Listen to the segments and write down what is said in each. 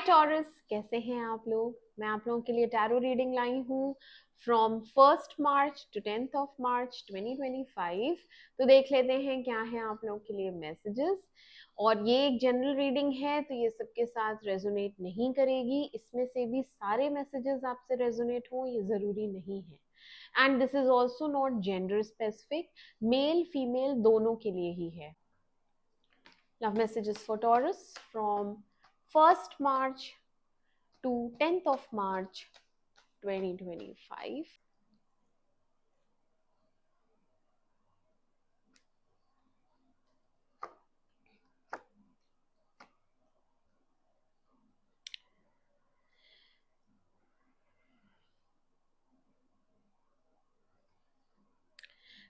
Taurus, कैसे हैं आप लोग। मैं आप लोगों के लिए टैरो रीडिंग लाई हूँ फ्रॉम 1 मार्च टू 10 मार्च 2025। तो देख लेते हैं क्या है आप लोगों के लिए मैसेजेस। और ये एक जनरल रीडिंग है तो ये सबके साथ रेजोनेट नहीं करेगी। इसमें से भी सारे मैसेजेस आपसे रेजोनेट हो ये ज़रूरी नहीं है। And this is also not gender specific, male female दोनों के लिए ही है। Love messages for Taurus from 1st March to 10th of March 2025.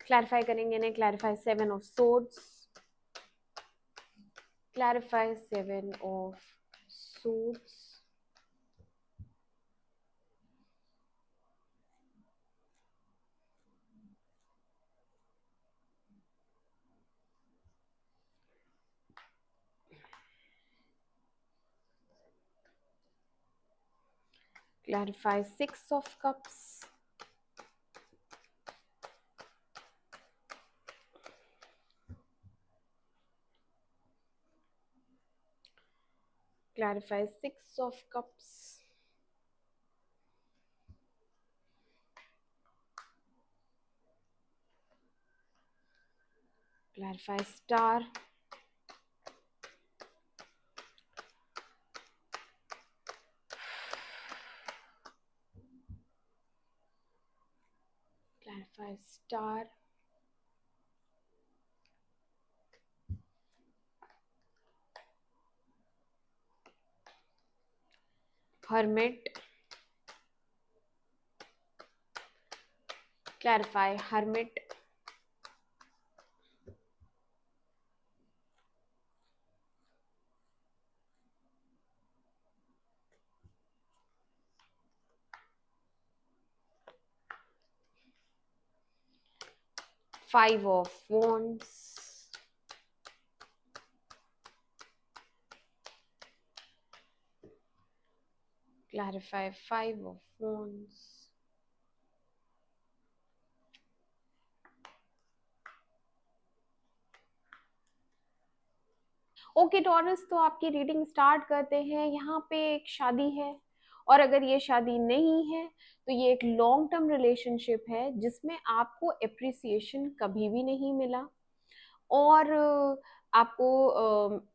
Clarify करेंगे ना, clarify 7 of swords, clarify 7 of swords, clarify 6 of cups, clarify 6 of cups, clarify star, clarify star, hermit, clarify hermit, five of wands, clarify 5 of wands, okay taurus, तो आपकी reading start करते हैं। यहाँ पे एक शादी है और अगर ये शादी नहीं है तो ये एक लॉन्ग टर्म रिलेशनशिप है जिसमें आपको एप्रिसिएशन कभी भी नहीं मिला। और आपको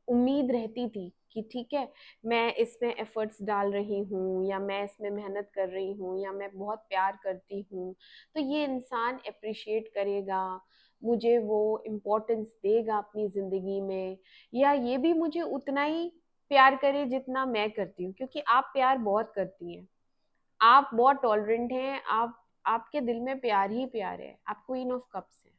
उम्मीद रहती थी कि ठीक है, मैं इसमें एफर्ट्स डाल रही हूँ या मैं इसमें मेहनत कर रही हूँ या मैं बहुत प्यार करती हूँ तो ये इंसान अप्रिशिएट करेगा, मुझे वो इम्पोर्टेंस देगा अपनी ज़िंदगी में, या ये भी मुझे उतना ही प्यार करे जितना मैं करती हूँ, क्योंकि आप प्यार बहुत करती हैं, आप बहुत टॉलरेंट हैं, आप आपके दिल में प्यार ही प्यार है, आप क्वीन ऑफ कप्स हैं।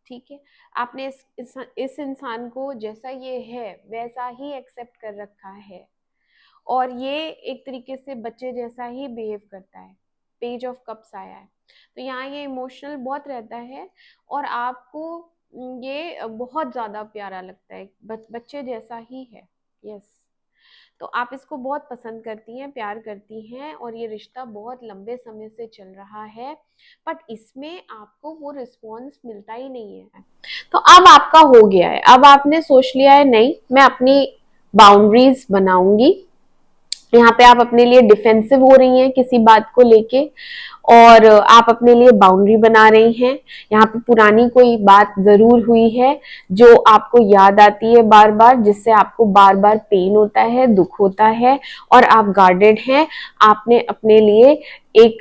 ठीक है, आपने इस इंसान को जैसा ये है वैसा ही एक्सेप्ट कर रखा है और ये एक तरीके से बच्चे जैसा ही बिहेव करता है। पेज ऑफ कप्स आया है तो यहाँ ये इमोशनल बहुत रहता है और आपको ये बहुत ज़्यादा प्यारा लगता है, बच्चे जैसा ही है। यस, तो आप इसको बहुत पसंद करती हैं, प्यार करती हैं और ये रिश्ता बहुत लंबे समय से चल रहा है, बट इसमें आपको वो रिस्पॉन्स मिलता ही नहीं है। तो अब आपका हो गया है, अब आपने सोच लिया है नहीं मैं अपनी बाउंड्रीज बनाऊंगी। यहाँ पे आप अपने लिए डिफेंसिव हो रही हैं किसी बात को लेके और आप अपने लिए बाउंड्री बना रही हैं। यहाँ पे पुरानी कोई बात जरूर हुई है जो आपको याद आती है बार बार, जिससे आपको बार बार पेन होता है, दुख होता है और आप गार्डेड हैं। आपने अपने लिए एक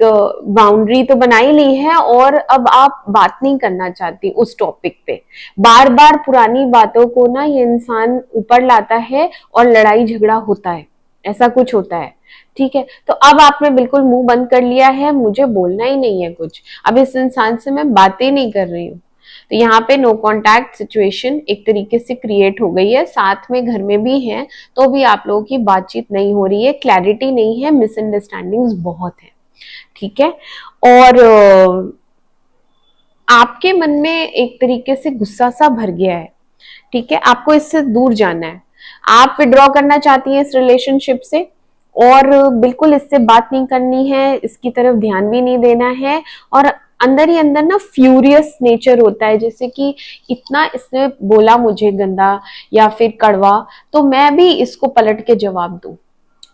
बाउंड्री तो बनाई ली है और अब आप बात नहीं करना चाहती उस टॉपिक पे। बार बार पुरानी बातों को ना ये इंसान ऊपर लाता है और लड़ाई झगड़ा होता है, ऐसा कुछ होता है। ठीक है, तो अब आपने बिल्कुल मुंह बंद कर लिया है, मुझे बोलना ही नहीं है कुछ, अब इस इंसान से मैं बातें नहीं कर रही हूँ। तो यहाँ पे नो कॉन्टैक्ट सिचुएशन एक तरीके से क्रिएट हो गई है, साथ में घर में भी हैं तो भी आप लोगों की बातचीत नहीं हो रही है, क्लैरिटी नहीं है, मिसअंडरस्टैंडिंग्स बहुत है। ठीक है, और आपके मन में एक तरीके से गुस्सा सा भर गया है। ठीक है, आपको इससे दूर जाना है, आप विड्रॉ करना चाहती हैं इस रिलेशनशिप से, और बिल्कुल इससे बात नहीं करनी है, इसकी तरफ ध्यान भी नहीं देना है। और अंदर ही अंदर ना फ्यूरियस नेचर होता है, जैसे कि इतना इसने बोला मुझे गंदा या फिर कड़वा, तो मैं भी इसको पलट के जवाब दूं।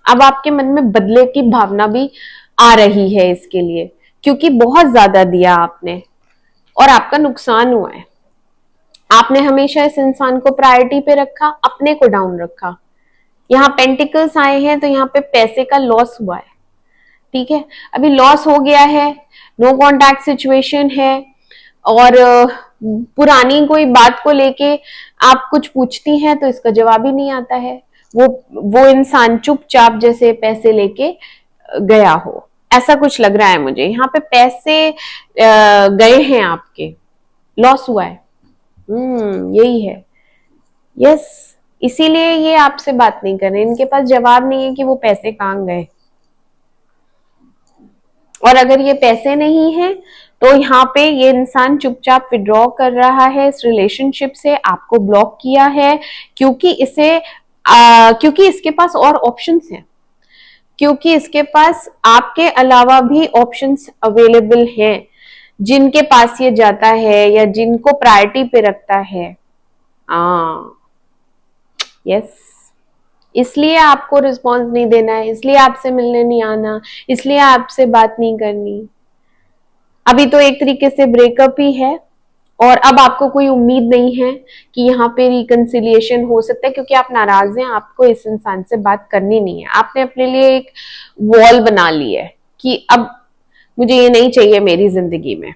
अब आपके मन में बदले की भावना भी आ रही है इसके लिए, क्योंकि बहुत ज्यादा दिया आपने और आपका नुकसान हुआ है। आपने हमेशा इस इंसान को प्रायोरिटी पे रखा, अपने को डाउन रखा। यहाँ पेंटिकल्स आए हैं तो यहाँ पे पैसे का लॉस हुआ है, ठीक है। अभी लॉस हो गया है, नो कॉन्टैक्ट सिचुएशन है, और पुरानी कोई बात को लेके आप कुछ पूछती हैं तो इसका जवाब ही नहीं आता है। वो इंसान चुपचाप जैसे पैसे लेके गया हो, ऐसा कुछ लग रहा है मुझे। यहाँ पे पैसे गए हैं आपके, लॉस हुआ है। यही है, यस। इसीलिए ये आपसे बात नहीं कर रहे, इनके पास जवाब नहीं है कि वो पैसे कहाँ गए। और अगर ये पैसे नहीं है तो यहाँ पे ये इंसान चुपचाप विड्रॉ कर रहा है इस रिलेशनशिप से, आपको ब्लॉक किया है, क्योंकि क्योंकि इसके पास और ऑप्शंस हैं, क्योंकि इसके पास आपके अलावा भी ऑप्शंस अवेलेबल हैं जिनके पास ये जाता है या जिनको प्रायोरिटी पे रखता है। यस, इसलिए आपको रिस्पॉन्स नहीं देना है, इसलिए आपसे मिलने नहीं आना, इसलिए आपसे बात नहीं करनी। अभी तो एक तरीके से ब्रेकअप ही है, और अब आपको कोई उम्मीद नहीं है कि यहाँ पे रिकंसिलिएशन हो सकता है, क्योंकि आप नाराज हैं, आपको इस इंसान से बात करनी नहीं है। आपने अपने लिए एक वॉल बना ली है कि अब मुझे ये नहीं चाहिए मेरी जिंदगी में।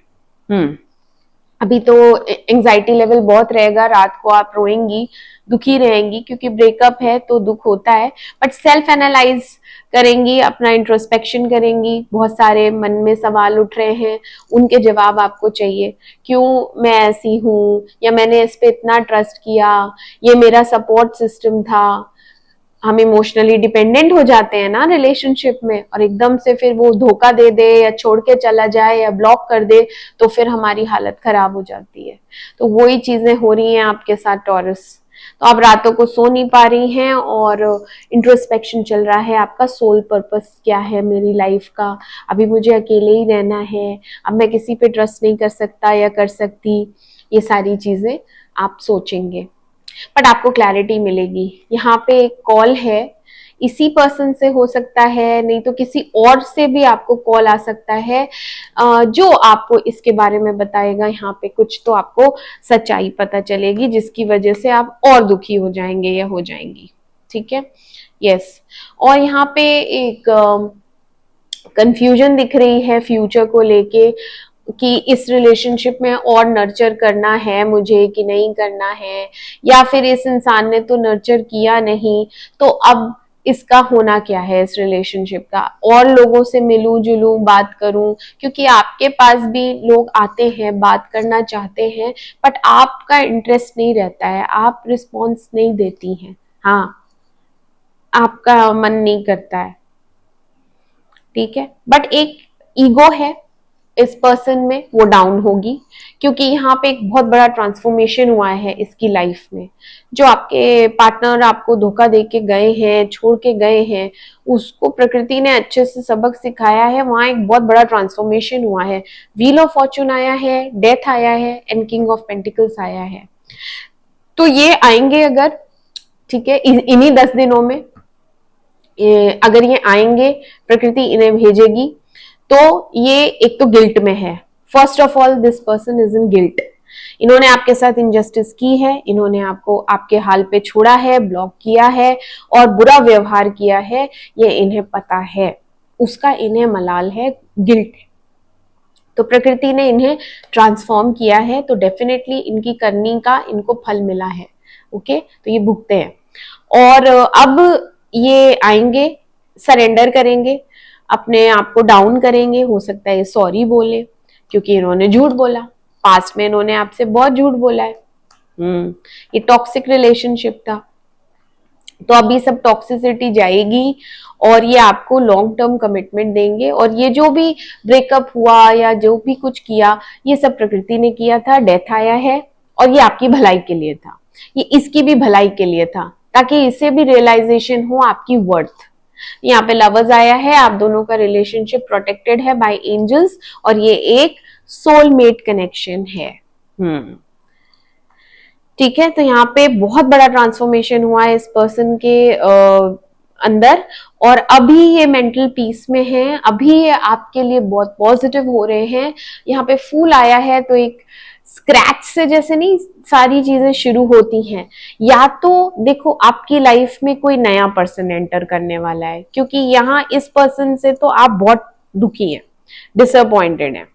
अभी तो एंजाइटी लेवल बहुत रहेगा, रात को आप रोएंगी, दुखी रहेंगी, क्योंकि ब्रेकअप है तो दुख होता है। बट सेल्फ एनालाइज करेंगी, अपना इंट्रोस्पेक्शन करेंगी, बहुत सारे मन में सवाल उठ रहे हैं, उनके जवाब आपको चाहिए। क्यों मैं ऐसी हूँ, या मैंने इस पे इतना ट्रस्ट किया, ये मेरा सपोर्ट सिस्टम था। हम इमोशनली डिपेंडेंट हो जाते हैं ना रिलेशनशिप में, और एकदम से फिर वो धोखा दे दे या छोड़ के चला जाए या ब्लॉक कर दे तो फिर हमारी हालत खराब हो जाती है। तो वही चीजें हो रही हैं आपके साथ टॉरस। तो आप रातों को सो नहीं पा रही हैं और इंट्रोस्पेक्शन चल रहा है, आपका सोल पर्पस क्या है मेरी लाइफ का, अभी मुझे अकेले ही रहना है, अब मैं किसी पे ट्रस्ट नहीं कर सकता या कर सकती, ये सारी चीजें आप सोचेंगे। बट आपको क्लैरिटी मिलेगी। यहाँ पे एक कॉल है, इसी पर्सन से हो सकता है, नहीं तो किसी और से भी आपको कॉल आ सकता है जो आपको इसके बारे में बताएगा। यहाँ पे कुछ तो आपको सच्चाई पता चलेगी जिसकी वजह से आप और दुखी हो जाएंगे या हो जाएंगी, ठीक है। यस, और यहाँ पे एक कंफ्यूजन दिख रही है फ्यूचर को लेके कि इस रिलेशनशिप में और नर्चर करना है मुझे कि नहीं करना है, या फिर इस इंसान ने तो नर्चर किया नहीं, तो अब इसका होना क्या है इस रिलेशनशिप का। और लोगों से मिलूं जुलूं, बात करूं, क्योंकि आपके पास भी लोग आते हैं, बात करना चाहते हैं, बट आपका इंटरेस्ट नहीं रहता है, आप रिस्पॉन्स नहीं देती हैं। हाँ, आपका मन नहीं करता है, ठीक है। बट एक ईगो है इस पर्सन में, वो डाउन होगी, क्योंकि यहाँ पे एक बहुत बड़ा ट्रांसफॉर्मेशन हुआ है इसकी लाइफ में। जो आपके पार्टनर आपको धोखा दे के गए हैं, छोड़ के गए हैं, उसको प्रकृति ने अच्छे से सबक सिखाया है, वहां एक बहुत बड़ा ट्रांसफॉर्मेशन हुआ है। व्हील ऑफ फॉर्चून आया है, डेथ आया है, एंड किंग ऑफ पेंटिकल्स आया है। तो ये आएंगे अगर, ठीक है, इन्हीं 10 दिनों में अगर ये आएंगे, प्रकृति इन्हें भेजेगी, तो ये एक तो गिल्ट में है। First of all this person is in guilt. इन्होंने आपके साथ इनजस्टिस की है, इन्होंने आपको आपके हाल पे छोड़ा है, ब्लॉक किया है और बुरा व्यवहार किया है, ये इन्हें पता है, उसका इन्हें मलाल है, गिल्ट है। तो प्रकृति ने इन्हें ट्रांसफॉर्म किया है, तो डेफिनेटली इनकी करनी का इनको फल मिला है। ओके, तो ये भुगते हैं, और अब ये आएंगे, सरेंडर करेंगे, अपने आप को डाउन करेंगे। हो सकता है सॉरी बोले, क्योंकि इन्होंने झूठ बोला, पास्ट में इन्होंने आपसे बहुत झूठ बोला है। ये टॉक्सिक रिलेशनशिप था, तो अभी सब टॉक्सिसिटी जाएगी और ये आपको लॉन्ग टर्म कमिटमेंट देंगे। और ये जो भी ब्रेकअप हुआ या जो भी कुछ किया, ये सब प्रकृति ने किया था, डेथ आया है, और ये आपकी भलाई के लिए था, ये इसकी भी भलाई के लिए था, ताकि इसे भी रियलाइजेशन हो आपकी वर्थ। यहाँ पे लवर्स आया है, आप दोनों का रिलेशनशिप प्रोटेक्टेड है बाय एंजल्स और ये एक सोलमेट कनेक्शन है। ठीक है, तो यहाँ पे बहुत बड़ा ट्रांसफॉर्मेशन हुआ है इस पर्सन के अंदर और अभी ये मेंटल पीस में है, अभी ये आपके लिए बहुत पॉजिटिव हो रहे हैं। यहाँ पे फूल आया है तो एक स्क्रैच से जैसे नहीं सारी चीजें शुरू होती हैं। या तो देखो आपकी लाइफ में कोई नया पर्सन एंटर करने वाला है, क्योंकि यहाँ इस पर्सन से तो आप बहुत दुखी हैं, डिसअपॉइंटेड हैं,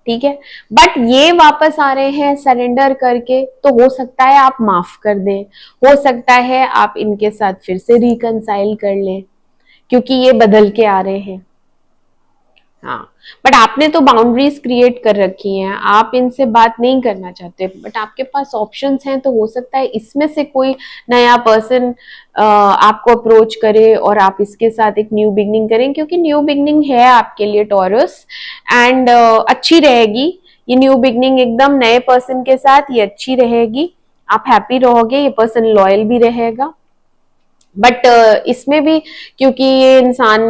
ठीक है, बट ये वापस आ रहे हैं सरेंडर करके, तो हो सकता है आप माफ कर दें, हो सकता है आप इनके साथ फिर से रिकंसाइल कर लें, क्योंकि ये बदल के आ रहे हैं। हाँ, बट आपने तो बाउंड्रीज क्रिएट कर रखी हैं, आप इनसे बात नहीं करना चाहते, बट आपके पास ऑप्शंस हैं, तो हो सकता है इसमें से कोई नया पर्सन आपको अप्रोच करे और आप इसके साथ एक न्यू बिगनिंग करें, क्योंकि न्यू बिगनिंग है आपके लिए टॉरस एंड अच्छी रहेगी। ये न्यू बिगनिंग एकदम नए पर्सन के साथ ये अच्छी रहेगी, आप हैप्पी रहोगे, ये पर्सन लॉयल भी रहेगा। बट इसमें भी क्योंकि ये इंसान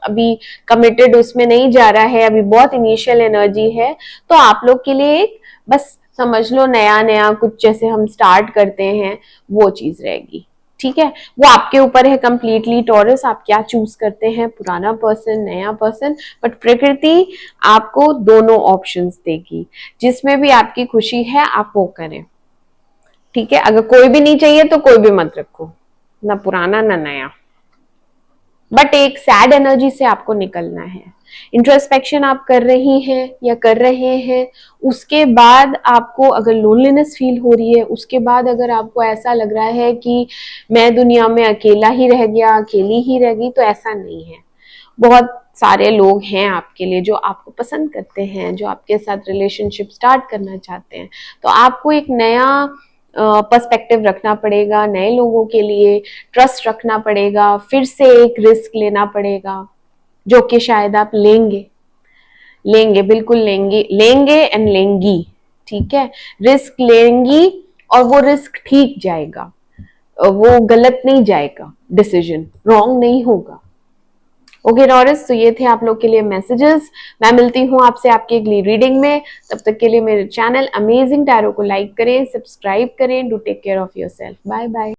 अभी कमिटेड उसमें नहीं जा रहा है, अभी बहुत इनिशियल एनर्जी है, तो आप लोग के लिए एक बस समझ लो नया नया कुछ जैसे हम स्टार्ट करते हैं वो चीज रहेगी। ठीक है, वो आपके ऊपर है कंप्लीटली टॉरस, आप क्या चूज करते हैं, पुराना पर्सन नया पर्सन, बट प्रकृति आपको दोनों ऑप्शंस देगी, जिसमें भी आपकी खुशी है आप वो करें। ठीक है, अगर कोई भी नहीं चाहिए तो कोई भी मत रखो, ना पुराना ना नया, बट एक सैड एनर्जी से आपको निकलना है। इंट्रोस्पेक्शन आप कर रही हैं या कर रहे हैं, उसके बाद आपको अगर लोनलीनेस फील हो रही है, उसके बाद अगर आपको ऐसा लग रहा है कि मैं दुनिया में अकेला ही रह गया, अकेली ही रह गई, तो ऐसा नहीं है। बहुत सारे लोग हैं आपके लिए जो आपको पसंद करते हैं, जो आपके साथ रिलेशनशिप स्टार्ट करना चाहते हैं, तो आपको एक नया पर्सपेक्टिव रखना पड़ेगा, नए लोगों के लिए ट्रस्ट रखना पड़ेगा, फिर से एक रिस्क लेना पड़ेगा, जो कि शायद आप लेंगे बिल्कुल लेंगे एंड लेंगी। ठीक है, रिस्क लेंगी और वो रिस्क ठीक जाएगा, वो गलत नहीं जाएगा, डिसीजन रॉन्ग नहीं होगा। ओके टॉरस, तो ये थे आप लोग के लिए मैसेजेस। मैं मिलती हूँ आपसे आपकी अगली रीडिंग में, तब तक के लिए मेरे चैनल अमेजिंग टैरो को लाइक करें, सब्सक्राइब करें। Do take care of yourself, bye bye.